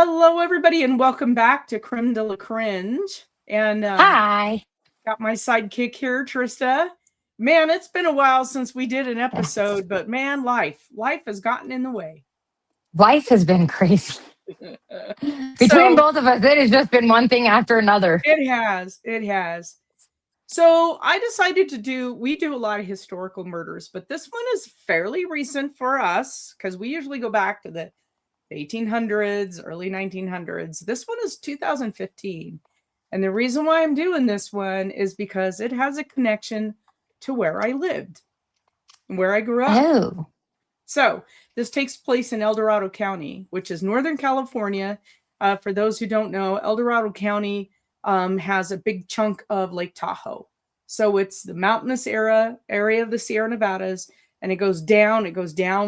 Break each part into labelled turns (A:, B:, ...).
A: Hello, everybody, and welcome back to Creme de la Cringe. And
B: Hi.
A: got my sidekick here, Trista. Man, it's been a while since we did an episode, but man, life has gotten in the way.
B: Life has been crazy. Between
A: So,
B: both of us, it has just been one thing after another.
A: It has. So I decided we do a lot of historical murders, but this one is fairly recent for us because we usually go back to the 1800s, early 1900s. This one is 2015. And the reason why I'm doing this one is because it has a connection to where I lived, where I grew up.
B: Oh.
A: So this takes place in El Dorado County, which is Northern California. For those who don't know, El Dorado County has a big chunk of Lake Tahoe. So it's the mountainous area of the Sierra Nevadas, and it goes down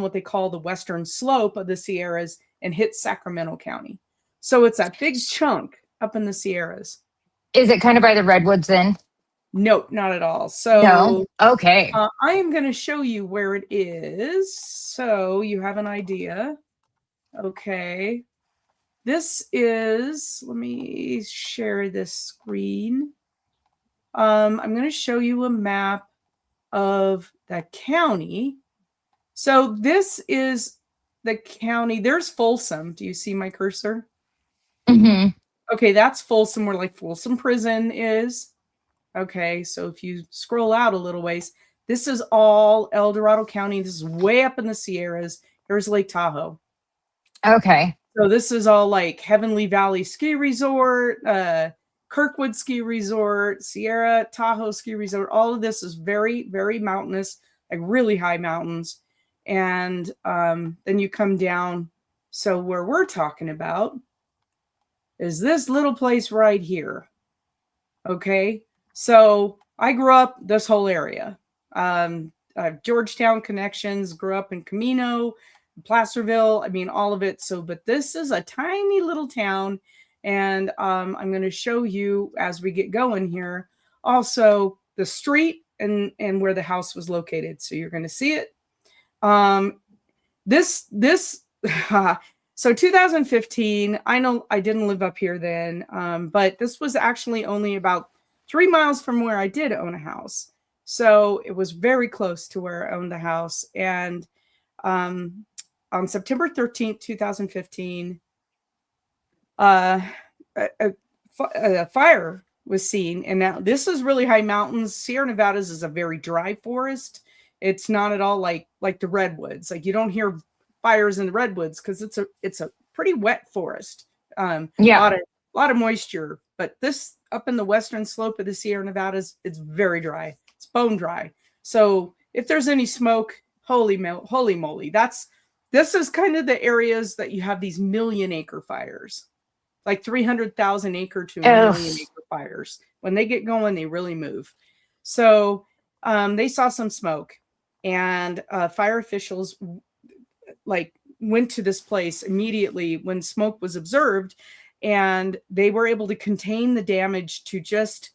A: what they call the western slope of the Sierras and hits Sacramento County. So it's that big chunk up in the Sierras.
B: Is it kind of by the redwoods then?
A: Nope, not at all. So
B: no. Okay.
A: I am going to show you where it is so you have an idea. Okay. This is, let me share this screen. I'm going to show you a map of the county. So this is the county. There's Folsom. Do you see my cursor?
B: Mm-hmm.
A: Okay, that's Folsom, where like Folsom Prison is. Okay, so if you scroll out a little ways, this is all El Dorado County. This is way up in the Sierras. Here's Lake Tahoe.
B: Okay.
A: So this is all like Heavenly Valley Ski Resort, Kirkwood Ski Resort, Sierra Tahoe Ski Resort. All of this is very, very mountainous, like really high mountains. And then you come down. So where we're talking about is this little place right here. Okay. So I grew up this whole area. I have Georgetown connections, grew up in Camino, Placerville. I mean, all of it. So, but this is a tiny little town. And I'm going to show you as we get going here, also the street and where the house was located. So you're going to see it. So 2015, I know I didn't live up here then, but this was actually only about 3 miles from where I did own a house. So it was very close to where I owned the house. And on September 13th, 2015, a fire was seen. And now this is really high mountains. Sierra Nevadas is a very dry forest. It's not at all like the redwoods. Like you don't hear fires in the redwoods because it's a pretty wet forest.
B: Yeah.
A: A lot of moisture. But this up in the western slope of the Sierra Nevadas, it's very dry. It's bone dry. So if there's any smoke, holy moly, this is kind of the areas that you have these 1 million acre fires, like 300,000 acre to 1 million acre fires. When they get going, they really move. So they saw some smoke, and fire officials went to this place immediately when smoke was observed, and they were able to contain the damage to just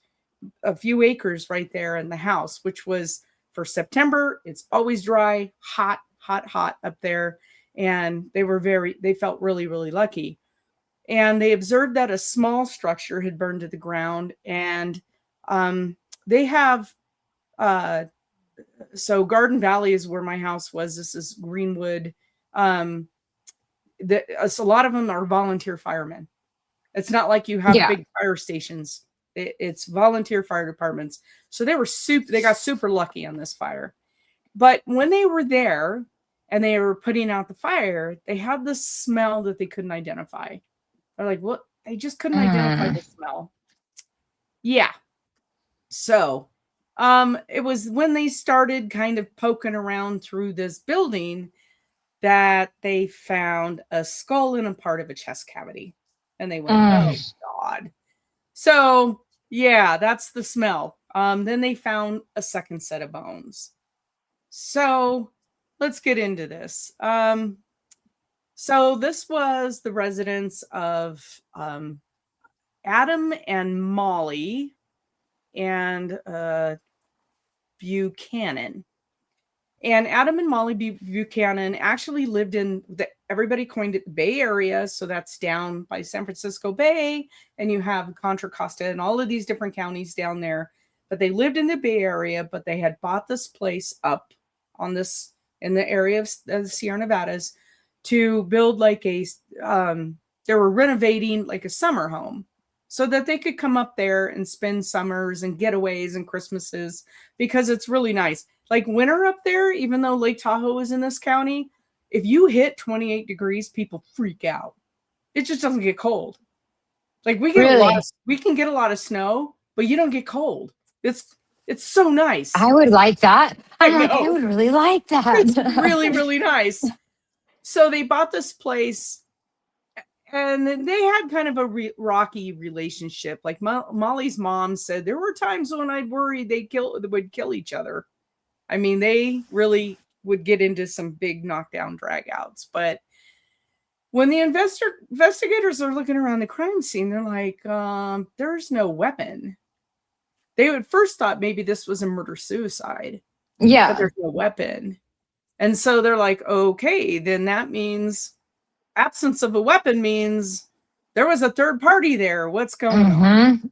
A: a few acres right there in the house, which was for September. It's always dry, hot up there. And they felt really, really lucky. And they observed that a small structure had burned to the ground. And they have, so Garden Valley is where my house was. This is Greenwood. A lot of them are volunteer firemen. It's not like you have big fire stations. It's volunteer fire departments. So they got super lucky on this fire. But when they were there and they were putting out the fire, they had this smell that they couldn't identify. They're like, what? They just couldn't identify the smell. Yeah. So it was when they started kind of poking around through this building that they found a skull in a part of a chest cavity. And they went, oh, God. So, yeah, that's the smell. Then they found a second set of bones. So, let's get into this. So, this was the residence of Adam and Molly and Buchanan. And Adam and Molly Buchanan actually lived in everybody coined it the Bay Area. So that's down by San Francisco Bay, and you have Contra Costa and all of these different counties down there. But they lived in the Bay Area, but they had bought this place up on this in the area of the Sierra Nevadas to build like a they were renovating like a summer home so that they could come up there and spend summers and getaways and Christmases, because it's really nice. Like winter up there, even though Lake Tahoe is in this county, if you hit 28 degrees, people freak out. It just doesn't get cold. Like we can get a lot of snow, but you don't get cold. It's so nice.
B: I would like that.
A: I
B: would really like that.
A: It's really, really nice. So they bought this place, and they had kind of a rocky relationship. Like Molly's mom said, there were times when I'd worry they would kill each other. I mean, they really would get into some big knockdown dragouts. But when the investigators are looking around the crime scene, they're like, there's no weapon. They would first thought maybe this was a murder-suicide.
B: Yeah.
A: But there's no weapon. And so they're like, okay, then that means absence of a weapon means there was a third party there. What's going on?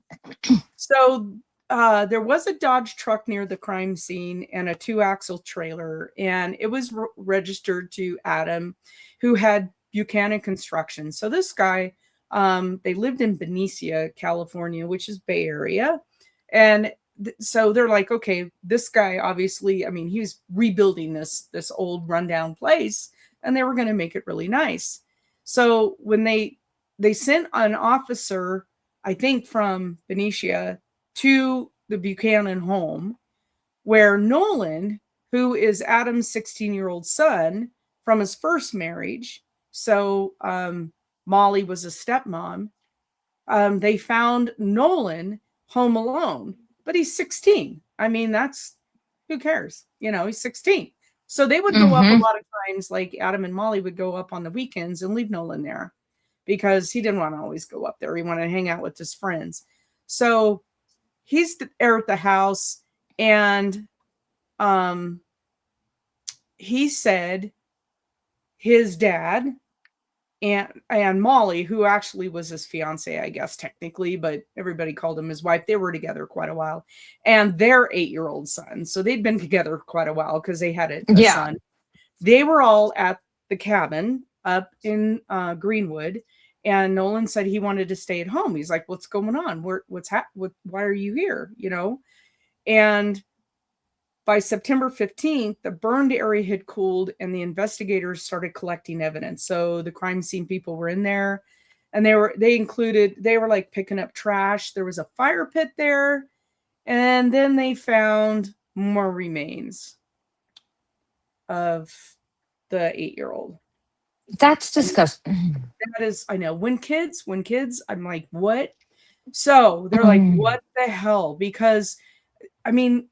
A: So there was a Dodge truck near the crime scene and a 2-axle trailer, and it was registered to Adam, who had Buchanan Construction. So this guy, they lived in Benicia, California, which is Bay Area. And so they're like, okay, this guy, obviously, I mean, he was rebuilding this old rundown place, and they were going to make it really nice. So when they sent an officer, I think from Benicia, to the Buchanan home, where Nolan, who is Adam's 16-year-old son from his first marriage, so Molly was a stepmom, they found Nolan home alone, but he's 16. I mean, who cares? He's 16. So they would go up a lot of times, like Adam and Molly would go up on the weekends and leave Nolan there because he didn't want to always go up there. He wanted to hang out with his friends. So he's there at the house, and he said his dad and Molly, who actually was his fiance, I guess, technically, but everybody called him his wife. They were together quite a while, and their 8-year-old son. So they'd been together quite a while because they had a son. They were all at the cabin up in Greenwood, and Nolan said he wanted to stay at home. He's like, "What's going on? Why are you here?" And by September 15th, the burned area had cooled, and the investigators started collecting evidence. So the crime scene people were in there, and they were like picking up trash. There was a fire pit there, and then they found more remains of the 8-year-old.
B: That's disgusting.
A: That is, I know. When kids, I'm like, what? So they're like, what the hell? Because, I mean,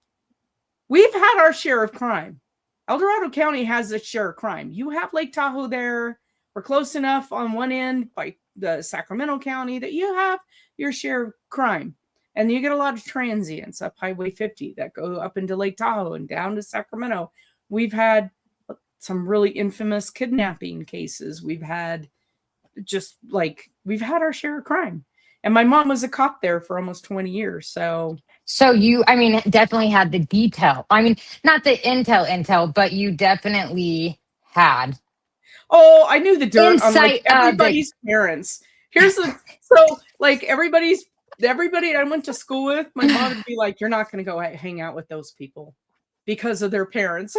A: we've had our share of crime. El Dorado County has its share of crime. You have Lake Tahoe there. We're close enough on one end by the Sacramento County that you have your share of crime. And you get a lot of transients up Highway 50 that go up into Lake Tahoe and down to Sacramento. We've had some really infamous kidnapping cases. We've had our share of crime. And my mom was a cop there for almost 20 years. So
B: you, I mean, definitely had the detail. I mean, not the intel, but you definitely had.
A: Oh, I knew the dirt on like everybody's parents. Everybody I went to school with, my mom would be like, "You're not going to go hang out with those people because of their parents."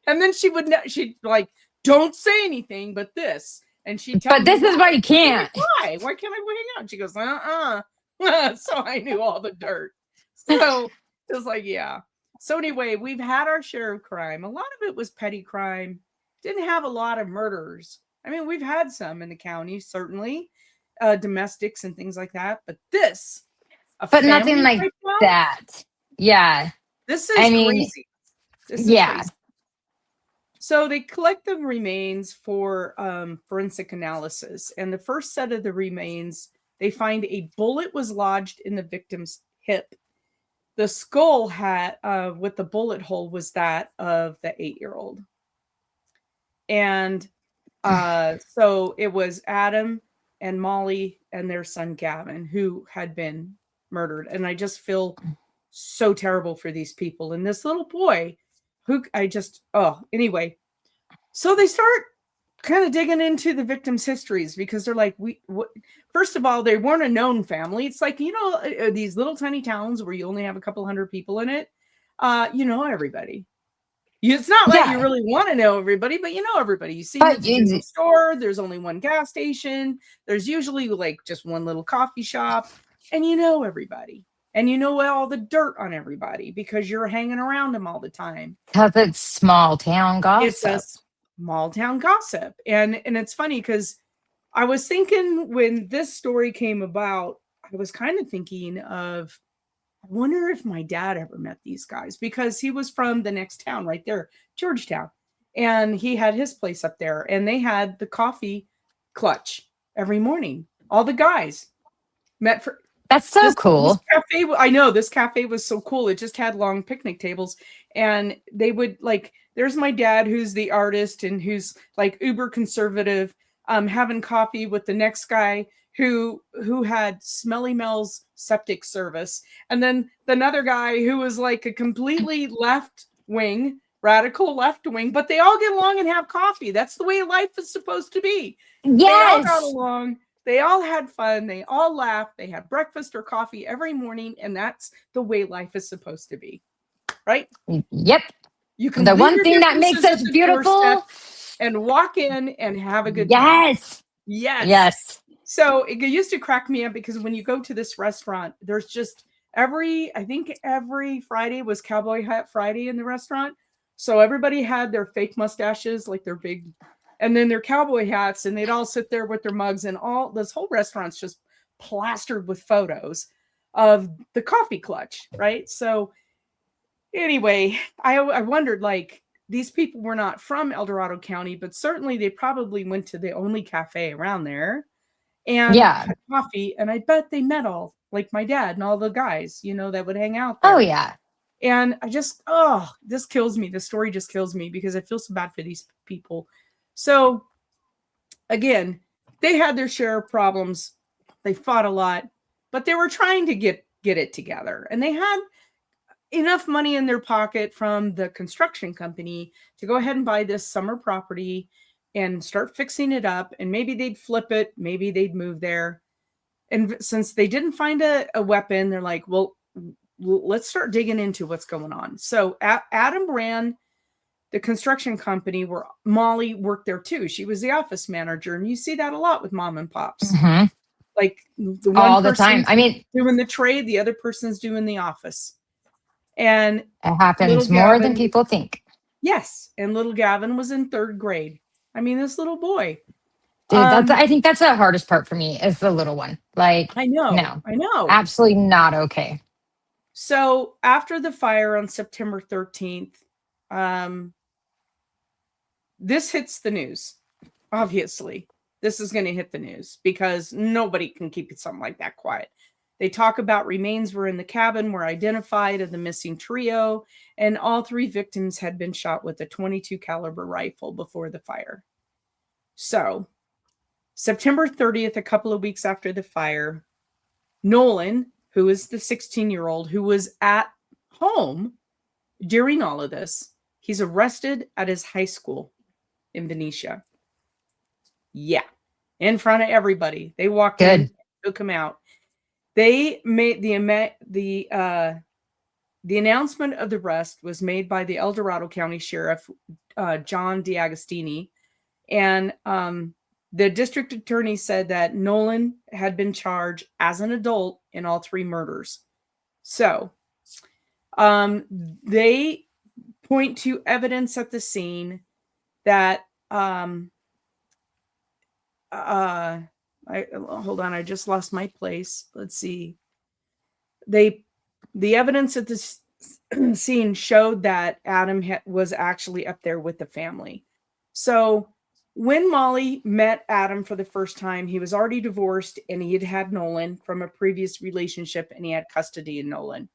A: And then she'd like, "Don't say anything, but this." And she'd tell me,
B: this is why you can't.
A: Why? Why can't I go hang out? And she goes, So I knew all the dirt. So it was like, yeah. So anyway, we've had our share of crime. A lot of it was petty crime. Didn't have a lot of murders. I mean, we've had some in the county, certainly, domestics and things like that. But
B: nothing like that. Yeah.
A: This is crazy. This is crazy. So they collect the remains for forensic analysis. And the first set of the remains, they find a bullet was lodged in the victim's hip. The skull had, with the bullet hole, was that of the 8-year-old. And So it was Adam and Molly and their son Gavin who had been murdered. And I just feel so terrible for these people. And this little boy who anyway. So they start kind of digging into the victims' histories because they're like, first of all, they weren't a known family. It's like, these little tiny towns where you only have a couple hundred people in it. You know everybody. It's not like you really want to know everybody, but you know everybody. You see at the store, there's only one gas station. There's usually like just one little coffee shop, and you know everybody. And you know all the dirt on everybody because you're hanging around them all the time.
B: Because it's small town gossip.
A: It's a small town gossip. And it's funny because I was thinking when this story came about, I was kind of thinking of, I wonder if my dad ever met these guys because he was from the next town right there, Georgetown. And he had his place up there and they had the coffee clutch every morning. All the guys met for.
B: That's so cool.
A: This cafe, I know this cafe was so cool. It just had long picnic tables and they would like, there's my dad who's the artist and who's like uber conservative, having coffee with the next guy who had Smelly Mel's septic service. And then another guy who was like a completely radical left wing, but they all get along and have coffee. That's the way life is supposed to be.
B: Yes.
A: They all got along. They all had fun. They all laughed. They had breakfast or coffee every morning. And that's the way life is supposed to be. Right?
B: Yep.
A: You can
B: the one thing that makes us beautiful
A: and walk in and have a good
B: time. Yes.
A: So it used to crack me up because when you go to this restaurant, there's just every Friday was Cowboy Hat Friday in the restaurant. So everybody had their fake mustaches, like their big, and then their cowboy hats, and they'd all sit there with their mugs, and all this whole restaurant's just plastered with photos of the coffee clutch, right? So anyway, I wondered, like, these people were not from El Dorado County, but certainly they probably went to the only cafe around there and had coffee. And I bet they met all, like my dad and all the guys, that would hang out there.
B: Oh, yeah.
A: And I just, this kills me. The story just kills me because I feel so bad for these people. So again, they had their share of problems. They fought a lot, but they were trying to get it together. And they had enough money in their pocket from the construction company to go ahead and buy this summer property and start fixing it up. And maybe they'd flip it. Maybe they'd move there. And since they didn't find a weapon, they're like, well, let's start digging into what's going on. So Adam ran the construction company where Molly worked there too. She was the office manager. And you see that a lot with mom and pops.
B: Mm-hmm.
A: Like the one
B: all the time. I mean,
A: doing the trade, the other person's doing the office. And
B: it happens more than people think.
A: Yes. And little Gavin was in 3rd grade. I mean, this little boy.
B: Dude, I think that's the hardest part for me is the little one. Like,
A: I know.
B: No,
A: I know.
B: Absolutely not okay.
A: So after the fire on September 13th, this hits the news. Obviously, this is going to hit the news because nobody can keep something like that quiet. They talk about remains were in the cabin, were identified of the missing trio, and all 3 victims had been shot with a .22 caliber rifle before the fire. So, September 30th, a couple of weeks after the fire, Nolan, who is the 16-year-old who was at home during all of this, he's arrested at his high school in Benicia. Yeah, in front of everybody. They walked in, took him out. They made the announcement of the arrest was made by the El Dorado County Sheriff, John DeAgostini, and the district attorney said that Nolan had been charged as an adult in all 3 murders. So they point to evidence at the scene that hold on, I just lost my place. Let's see. The evidence at this scene showed that Adam was actually up there with the family. So when Molly met Adam for the first time, he was already divorced and he had had Nolan from a previous relationship and he had custody of Nolan.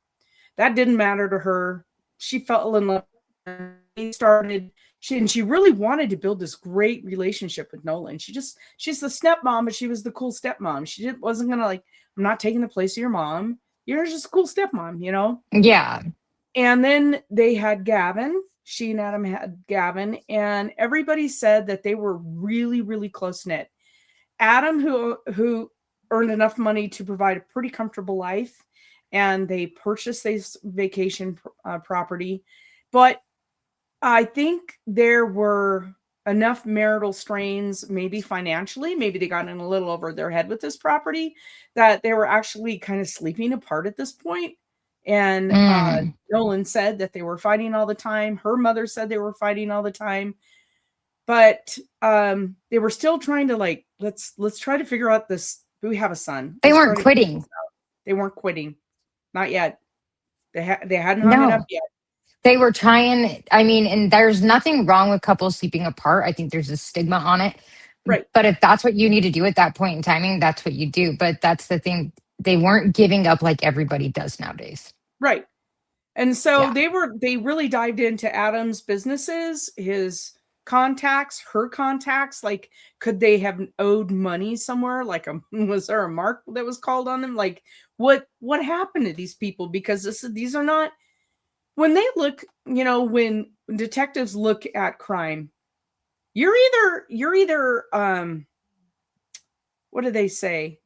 A: That didn't matter to her. She fell in love. She really wanted to build this great relationship with Nolan. She's the stepmom, but she was the cool stepmom. She wasn't gonna like, I'm not taking the place of your mom. You're just a cool stepmom, you know?
B: Yeah.
A: And then they had Gavin. She and Adam had Gavin, and everybody said that they were really, really close knit. Adam, who earned enough money to provide a pretty comfortable life, and they purchased this vacation property, but I think there were enough marital strains, maybe financially, maybe they got in a little over their head with this property, that they were actually kind of sleeping apart at this point. And Nolan said that they were fighting all the time. Her mother said they were fighting all the time. But they were still trying to like, let's try to figure out this. We have a son.
B: They weren't quitting.
A: They weren't quitting. Not yet. They hadn't hung it up yet.
B: They were trying, I mean, and there's nothing wrong with couples sleeping apart. I think there's a stigma on it.
A: Right.
B: But if that's what you need to do at that point in timing, that's what you do. But that's the thing. They weren't giving up like everybody does nowadays.
A: Right. And so they really dived into Adam's businesses, his contacts, her contacts. Like, could they have owed money somewhere? Like, was there a mark that was called on them? Like, what happened to these people? Because these are not, when they look, you know, when detectives look at crime, you're either what do they say?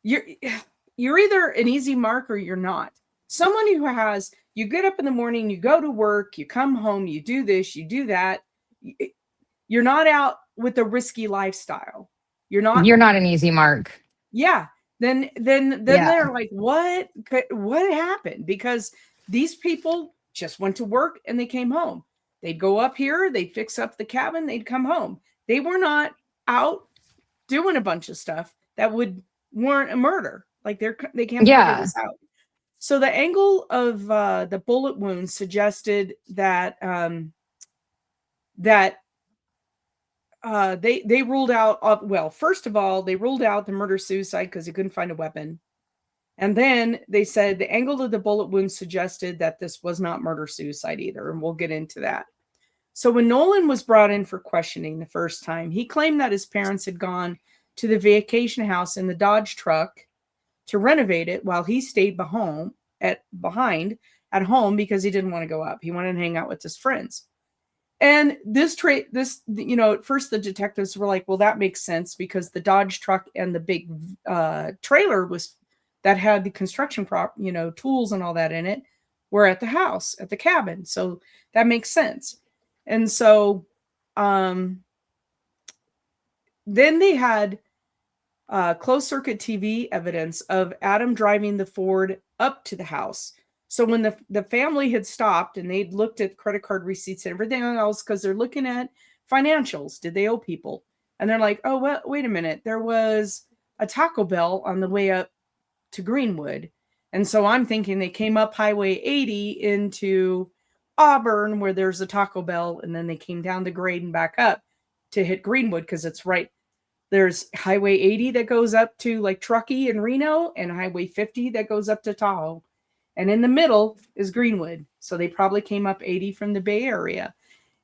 A: You're either an easy mark or you're not. Someone who has, you get up in the morning, you go to work, you come home, you do this, you do that. You're not out with a risky lifestyle. You're not
B: an easy mark.
A: Yeah. Then they're like, what happened? Because these people just went to work and they came home. They'd go up here, they'd fix up the cabin, they'd come home. They were not out doing a bunch of stuff that would warrant a murder. Like they can't figure this out. So the angle of the bullet wounds suggested that they ruled out. Well, first of all, they ruled out the murder-suicide because they couldn't find a weapon. And then they said the angle of the bullet wound suggested that this was not murder-suicide either, and we'll get into that. So when Nolan was brought in for questioning the first time, he claimed that his parents had gone to the vacation house in the Dodge truck to renovate it while he stayed behind at home because he didn't want to go up. He wanted to hang out with his friends. And this, you know, at first the detectives were like, well, that makes sense because the Dodge truck and the big trailer that had the construction tools and all that in it were at the house, at the cabin. So that makes sense. And so then they had closed circuit TV evidence of Adam driving the Ford up to the house. So when the family had stopped and they'd looked at credit card receipts and everything else, because they're looking at financials, did they owe people? And they're like, oh, well, wait a minute. There was a Taco Bell on the way up to Greenwood. And so I'm thinking they came up Highway 80 into Auburn where there's a Taco Bell. And then they came down the grade and back up to hit Greenwood because it's right. There's Highway 80 that goes up to like Truckee and Reno and Highway 50 that goes up to Tahoe. And in the middle is Greenwood. So they probably came up 80 from the Bay Area.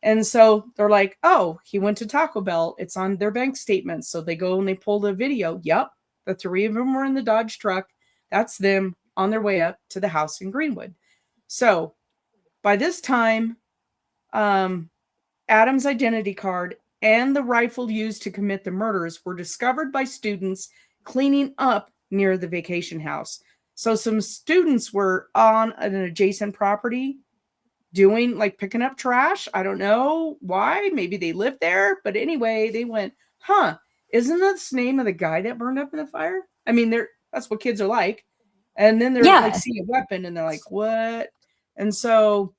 A: And so they're like, oh, he went to Taco Bell. It's on their bank statements. So they go and they pull the video. Yep. The three of them were in the Dodge truck. That's them on their way up to the house in Greenwood. So by this time, Adam's identity card and the rifle used to commit the murders were discovered by students cleaning up near the vacation house. So some students were on an adjacent property doing like picking up trash. I don't know why. Maybe they lived there. But anyway, they went, isn't that the name of the guy that burned up in the fire? I mean, that's what kids are like. And then they're like, see a weapon and they're like, what? And so,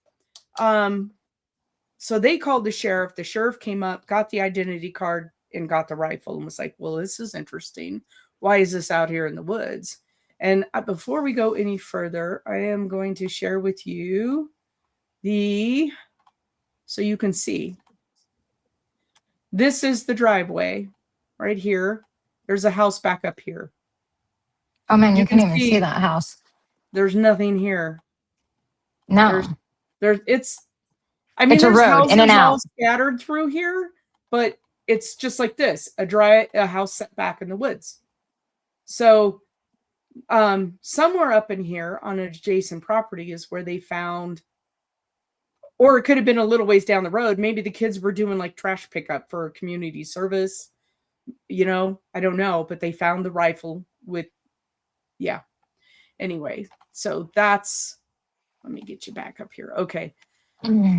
A: so they called the sheriff. The sheriff came up, got the identity card and got the rifle and was like, well, this is interesting. Why is this out here in the woods? And before we go any further, I am going to share with you so you can see. This is the driveway right here. There's a house back up here.
B: Oh man, you can't even see that house.
A: There's nothing here.
B: No.
A: I mean,
B: It's a
A: there's
B: road
A: houses
B: in and
A: all
B: out.
A: scattered through here, but it's just like this, a house set back in the woods. So somewhere up in here on an adjacent property is where they found, or it could have been a little ways down the road. Maybe the kids were doing like trash pickup for community service. You know, I don't know, but they found the rifle with, yeah. Anyway, so that's, let me get you back up here. Okay.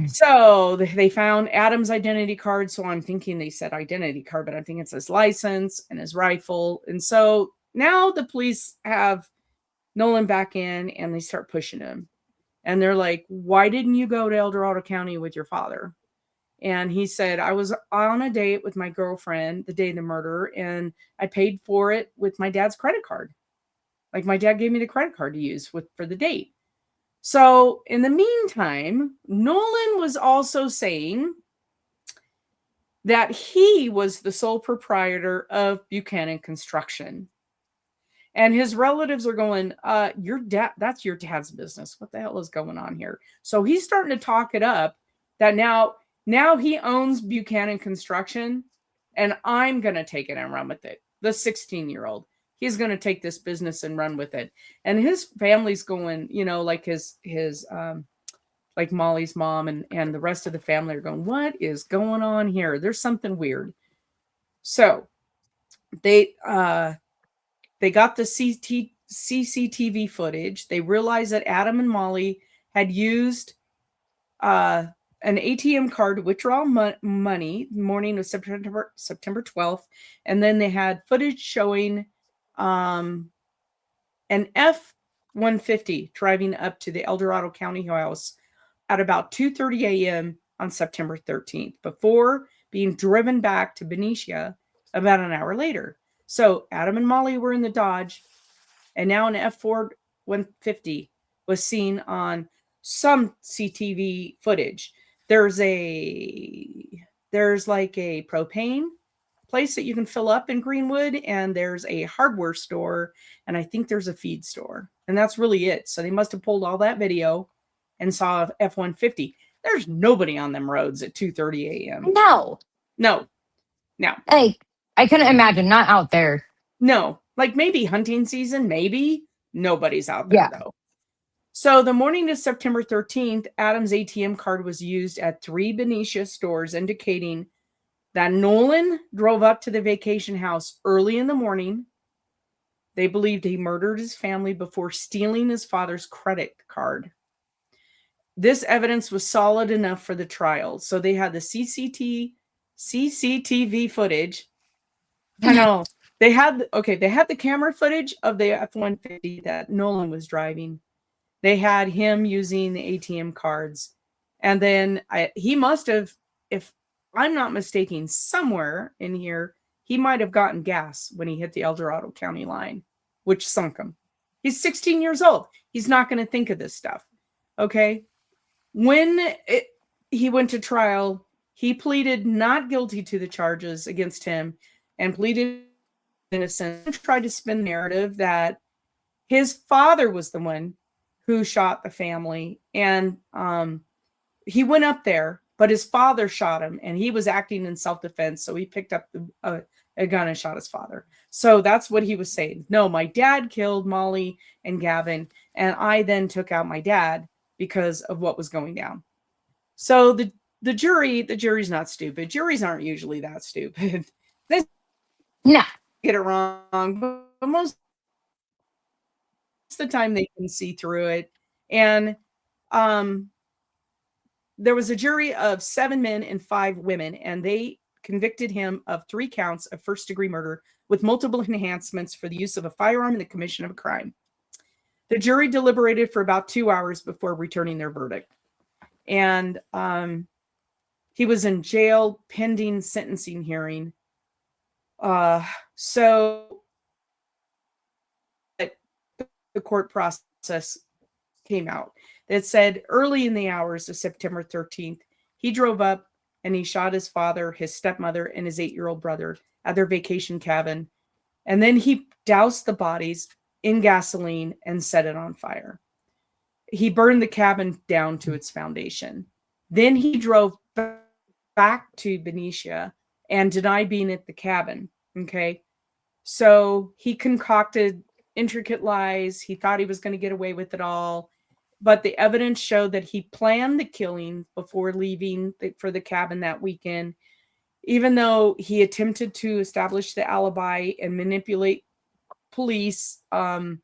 A: So they found Adam's identity card. So I'm thinking they said identity card, but I'm thinking it's his license and his rifle. And so now the police have Nolan back in and they start pushing him. And they're like, why didn't you go to El Dorado County with your father? And he said, I was on a date with my girlfriend the day of the murder, and I paid for it with my dad's credit card. Like my dad gave me the credit card to use for the date. So in the meantime, Nolan was also saying that he was the sole proprietor of Buchanan Construction. And his relatives are going, your dad, that's your dad's business. What the hell is going on here? So he's starting to talk it up that now he owns Buchanan Construction, and I'm going to take it and run with it. The 16-year-old. He's going to take this business and run with it. And his family's going, you know, like his like Molly's mom and the rest of the family are going, what is going on here? There's something weird. So they got the CCTV footage. They realized that Adam and Molly had used an ATM card to withdraw money morning of September 12th. And then they had footage showing an F-150 driving up to the El Dorado County house at about 2:30 a.m. on September 13th before being driven back to Benicia about an hour later. So Adam and Molly were in the Dodge, and now an F-150 was seen on some CTV footage. There's like a propane place that you can fill up in Greenwood, and there's a hardware store, and I think there's a feed store, and that's really it. So they must have pulled all that video and saw F-150. There's nobody on them roads at 2:30 a.m.
B: No. Like, I couldn't imagine, not out there.
A: No, like maybe hunting season, maybe. Nobody's out there though. So the morning of September 13th, Adam's ATM card was used at 3 Benicia stores, indicating that Nolan drove up to the vacation house early in the morning. They believed he murdered his family before stealing his father's credit card. This evidence was solid enough for the trial. So they had the CCTV footage. I know. They had the camera footage of the F-150 that Nolan was driving. They had him using the ATM cards. And then he must have, if I'm not mistaken, somewhere in here, he might have gotten gas when he hit the El Dorado County line, which sunk him. He's 16 years old. He's not going to think of this stuff. Okay. When he went to trial, he pleaded not guilty to the charges against him and pleaded innocent. Tried to spin the narrative that his father was the one who shot the family, and he went up there, but his father shot him, and he was acting in self-defense, so he picked up a gun and shot his father. So that's what he was saying. No, my dad killed Molly and Gavin, and I then took out my dad because of what was going down. So the jury's not stupid. Juries aren't usually that stupid. They get it wrong, but most of the time they can see through it. And there was a jury of 7 men and 5 women, and they convicted him of 3 counts of first-degree murder with multiple enhancements for the use of a firearm in the commission of a crime. The jury deliberated for about 2 hours before returning their verdict. And he was in jail pending sentencing hearing. So the court process came out. It said early in the hours of September 13th, he drove up and he shot his father, his stepmother, and his 8-year-old brother at their vacation cabin. And then he doused the bodies in gasoline and set it on fire. He burned the cabin down to its foundation. Then he drove back to Benicia and denied being at the cabin. Okay. So he concocted intricate lies. He thought he was going to get away with it all. But the evidence showed that he planned the killing before leaving for the cabin that weekend, even though he attempted to establish the alibi and manipulate police. And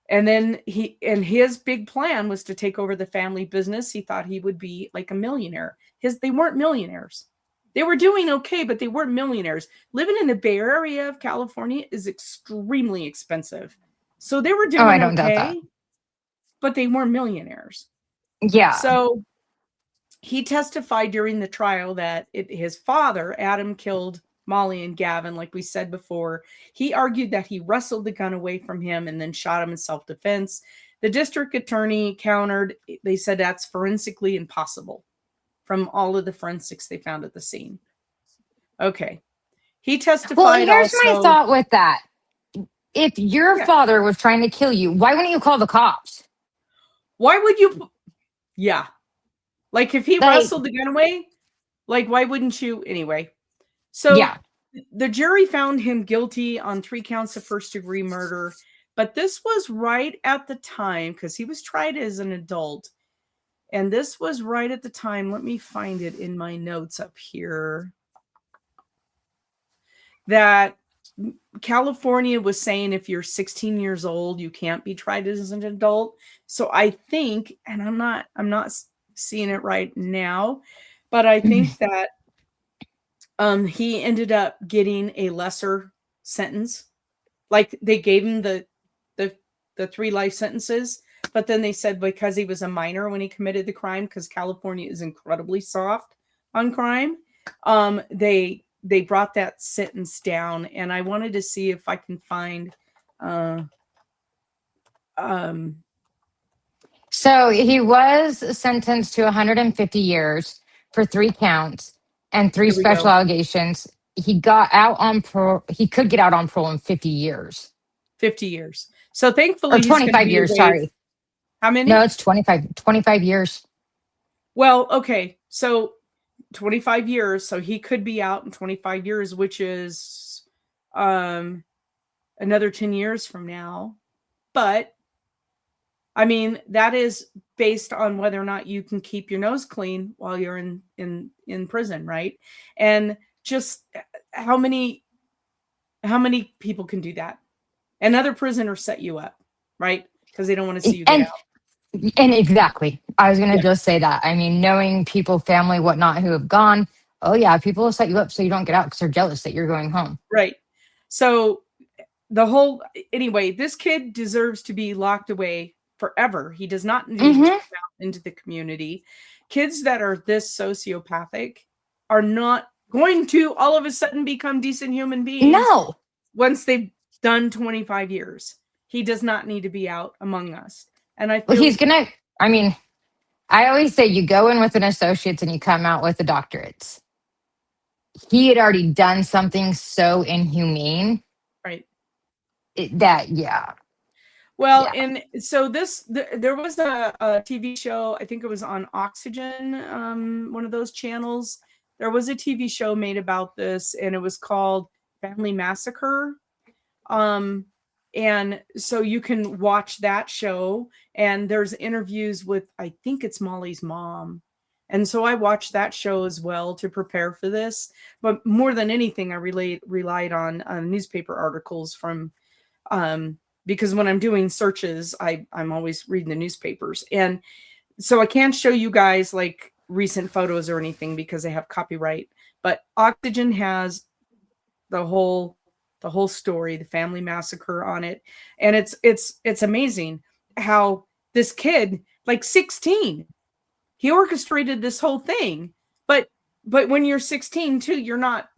A: then his big plan was to take over the family business. He thought he would be like a millionaire. They weren't millionaires. They were doing okay, but they weren't millionaires. Living in the Bay Area of California is extremely expensive. So they were doing
B: I don't doubt that.
A: But they weren't millionaires.
B: Yeah.
A: So he testified during the trial that his father, Adam, killed Molly and Gavin, like we said before. He argued that he wrestled the gun away from him and then shot him in self-defense. The district attorney countered. They said that's forensically impossible from all of the forensics they found at the scene. Okay. He testified. Well,
B: here's my thought with that. If your father was trying to kill you, why wouldn't you call the cops?
A: Why would you? Yeah. Like if he wrestled the gun away, like why wouldn't you? Anyway. So the jury found him guilty on 3 counts of first-degree murder, but this was right at the time, because he was tried as an adult, and this was right at the time. Let me find it in my notes up here. That California was saying if you're 16 years old, you can't be tried as an adult. So I think, and I'm not seeing it right now, but I think that he ended up getting a lesser sentence. Like they gave him the 3 life sentences, but then they said because he was a minor when he committed the crime, because California is incredibly soft on crime, they brought that sentence down. And I wanted to see if I can find
B: so he was sentenced to 150 years for 3 counts and 3 special allegations. He got out on parole. He could get out on parole in 50 years.
A: 50 years. So thankfully,
B: or 25 years. Sorry.
A: How many?
B: No, it's 25 years.
A: Well, okay. So 25 years. So he could be out in 25 years, which is another 10 years from now. But I mean, that is based on whether or not you can keep your nose clean while you're in prison, right? And just how many people can do that? Another prisoner set you up, right? Because they don't want to see you get out.
B: And exactly. I was going to just say that. I mean, knowing people, family, whatnot, who have gone, oh yeah, people will set you up so you don't get out because they're jealous that you're going home.
A: Right. So anyway, this kid deserves to be locked away forever. He does not need to come out into the community. Kids that are this sociopathic are not going to all of a sudden become decent human beings.
B: No.
A: Once they've done 25 years. He does not need to be out among us. And I feel
B: well, he's gonna, I mean, I always say you go in with an associate's and you come out with a doctorate's. He had already done something so inhumane.
A: Right. Well, and so there was a TV show, I think it was on Oxygen, one of those channels. There was a TV show made about this, and it was called Family Massacre. And so you can watch that show, and there's interviews with, I think it's Molly's mom. And so I watched that show as well to prepare for this. But more than anything, I relied on newspaper articles from, because when I'm doing searches, I'm always reading the newspapers. And so I can't show you guys like recent photos or anything because they have copyright. But Oxygen has the whole story, the family massacre on it. And it's amazing how this kid, like 16, he orchestrated this whole thing. But when you're 16 too, you're not,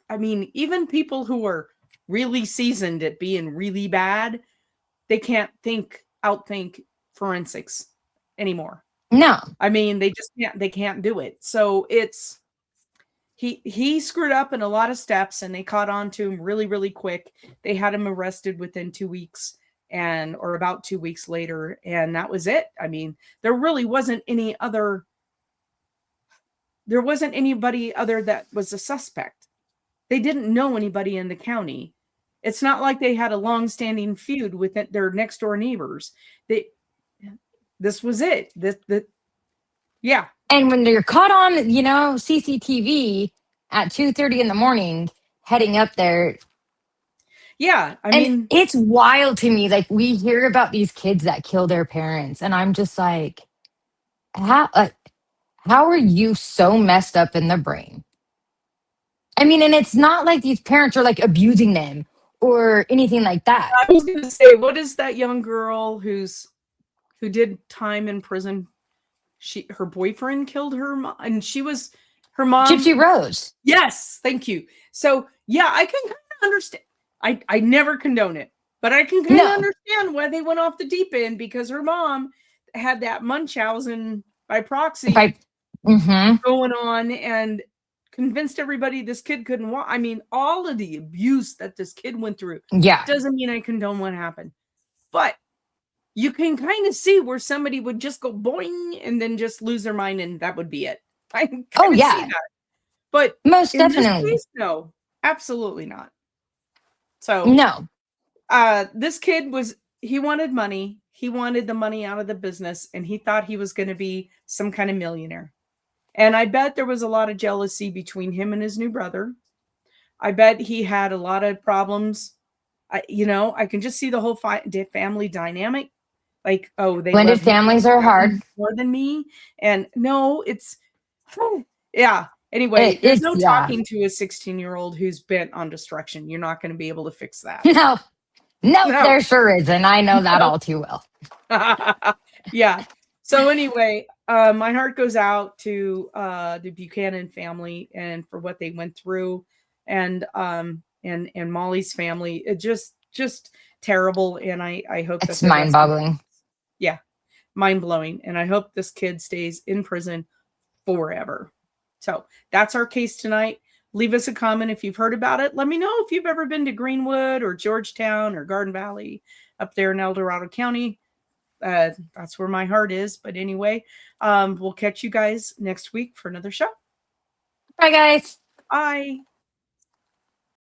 A: I mean, even people who are really seasoned at being really bad, they can't outthink forensics anymore.
B: No.
A: I mean, they can't do it. So he screwed up in a lot of steps, and they caught on to him really, really quick. They had him arrested within 2 weeks or about 2 weeks later. And that was it. I mean, there really wasn't any other there wasn't anybody other that was a suspect. They didn't know anybody in the county. It's not like they had a long-standing feud with their next door neighbors. This was it. Yeah.
B: And when you're caught on, CCTV at 2:30 in the morning, heading up there.
A: Yeah. I
B: and
A: mean,
B: it's wild to me. Like, we hear about these kids that kill their parents, and I'm just like, how are you so messed up in the brain? I mean, and it's not like these parents are like abusing them or anything like that.
A: I was going to say, what is that young girl who did time in prison? Her boyfriend killed her mom, and her mom.
B: Gypsy Rose.
A: Yes, thank you. So yeah, I can kind of understand. I never condone it, but I can kind of understand why they went off the deep end, because her mom had that Munchausen by proxy going on and convinced everybody this kid couldn't walk. I mean, all of the abuse that this kid went through.
B: Yeah.
A: Doesn't mean I condone what happened, but you can kind of see where somebody would just go boing and then just lose their mind, and that would be it. I can kind of see that. But
B: most
A: in
B: definitely,
A: this case, no, absolutely not. So
B: no.
A: This kid he wanted money. He wanted the money out of the business, and he thought he was going to be some kind of millionaire. And I bet there was a lot of jealousy between him and his new brother. I bet he had a lot of problems. I can just see the whole family dynamic. Like, oh, they
B: blended families are hard
A: more than me. And no, yeah. Anyway, there's no talking to a 16-year-old who's bent on destruction. You're not going to be able to fix that.
B: No, there sure isn't. I know that all too well.
A: Yeah. So anyway, my heart goes out to the Buchanan family and for what they went through, and Molly's family. It just terrible. And I hope
B: it's mind-boggling.
A: Yeah, mind-blowing. And I hope this kid stays in prison forever. So that's our case tonight. Leave us a comment if you've heard about it. Let me know if you've ever been to Greenwood or Georgetown or Garden Valley up there in El Dorado County. That's where my heart is. But anyway, we'll catch you guys next week for another show.
B: Bye, guys.
A: Bye.